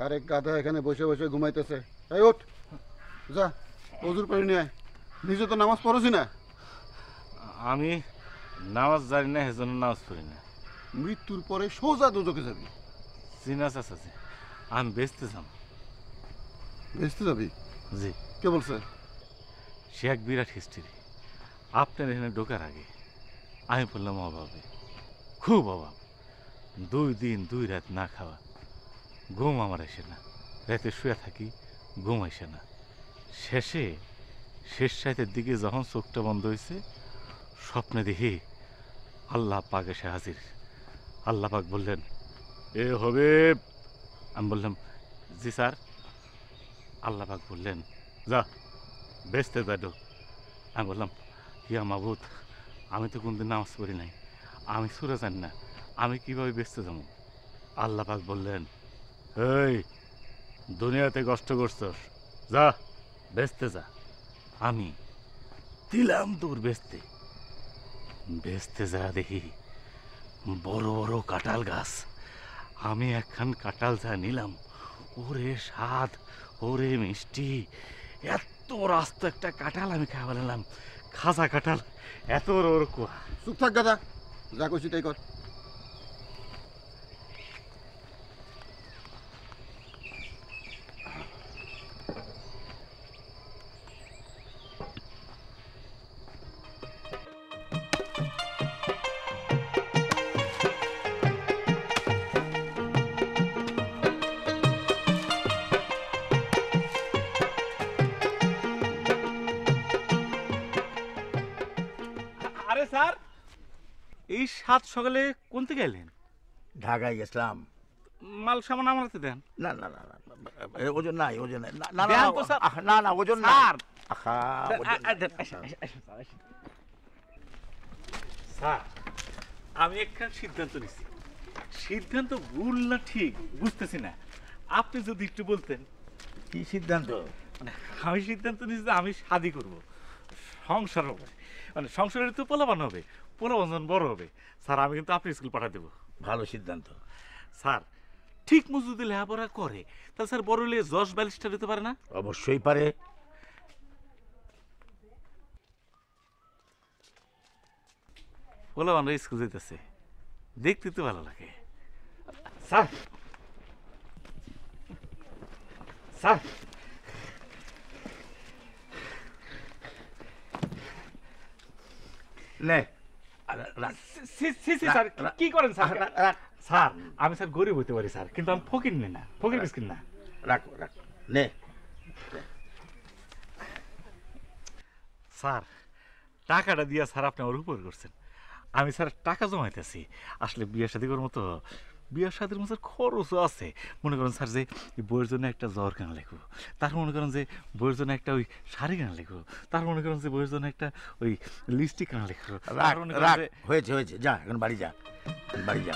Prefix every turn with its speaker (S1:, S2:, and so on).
S1: আরেক গাধা এখানে বসে বসে ঘুমাইতেছে। এই ওঠ, যা ওজুর পানি নিয়ে আয়। নিজে তো নামাজ পড়ছি না।
S2: আমি নামাজ জানি না, সেজন্য নামাজ পড়ি না।
S1: মৃত্যুর পরে সোজা দোজখে যাবি।
S2: চিনা চাচা, আমি বেচতে যাম।
S1: বেচতে যাবি?
S2: জি।
S1: কে বলছে?
S2: সে এক বিরাট হিস্ট্রি। আপনার এখানে ঢোকার আগে আমি বললাম অভাবে, খুব অভাব। 2 দিন 2 রাত না খাওয়া, ঘুম আমার আসে না, রাতে শুয়ে থাকি, ঘুম আসে না। শেষ রাতের দিকে যখন চোখটা বন্ধ হয়েছে, স্বপ্নে দেখি আল্লাহ পাক এসে হাজির। আল্লাহ পাক বললেন, এ হবে। আমি বললাম, জি স্যার। আল্লাহ পাক বললেন, যা বেচতে যা ঢোক। আমি বললাম, ইয়া মাবুদ, আমি তো কোনদিন নামাজ পড়ি নাই, আমি সুরা জানি না, আমি কিভাবে বেচতে যাবো? আল্লাহ পাক বললেন, এই দুনিয়াতে কষ্ট করছস, যা বেচতে যা। আমি দিলাম তোর বেচতে। যা দেখি বড় বড় কাঁঠাল গাছ। আমি একখান কাঁঠাল যা নিলাম, ওরে স্বাদ, ওরে মিষ্টি। এত রাস্ত একটা কাঁঠাল আমি খাওয়া নিলাম, খাজা কাঁঠাল, এত ওর কুয়া।
S1: চুপ থাক গাধা, যা করছি তাই কর।
S2: আরে স্যার, এই 7 সকালে কোন থেকে এলেন?
S3: ঢাকায় গেছিলাম।
S2: মাল সামান আমার হাতে দেন।
S3: না না না না, ওজন নাই, ওজন নাই। না না
S2: দেন তো স্যার।
S3: না না, ওজন না।
S2: স্যার,
S3: আহা,
S2: স্যার, আমি একখান সিদ্ধান্ত নিচ্ছি। সিদ্ধান্ত ভুল না ঠিক বুঝতেছি না, আপনি যদি একটু বলতেন।
S3: কি সিদ্ধান্ত?
S2: মানে আমি সিদ্ধান্ত নিচ্ছি যে আমি শাদি করব, সংসার হবে, মানে সংসারের তো পোলাপান হবে, পোলাপান যখন বড় হবে। স্যার, আমি কিন্তু আপনি স্কুল পাঠা দেবো।
S3: ভালো সিদ্ধান্ত।
S2: স্যার, ঠিক মতো যদি লেখাপড়া করে, তাহলে স্যার বড় হলে যশ ব্যালিস্টার হতে পারে না?
S3: অবশ্যই পারে।
S2: পোলাপানরা স্কুল যেতেছে, দেখতে তো ভালো লাগে। স্যার, স্যার,
S3: নে,
S2: স্যার কি করেন স্যার? স্যার, আমি স্যার গরিব হতে পারি স্যার, কিন্তু আমি ফকির না, ফকির মিসকিন না।
S3: রাখো রাখো, নে।
S2: স্যার, টাকাটা দিয়া স্যার আপনি আমার উপর করছেন। আমি স্যার টাকা জমাইতেছি, আসলে বিয়ে শাদী করার মতো, বিয়ে শাদীর মতো খরচও আছে। মনে করেন স্যার যে বইয়ের জন্য একটা জ্বর কেনা লিখবো, তার মনে করেন যে বইয়ের জন্য একটা ওই শাড়ি কেনা লিখবো, তার মনে করেন যে বইয়ের জন্য একটা ওই লিপস্টিক কেনা লিখবো।
S3: রাখ রাখ, হয়েছে হয়েছে, যা এখন বাড়ি যা, বাড়ি যা।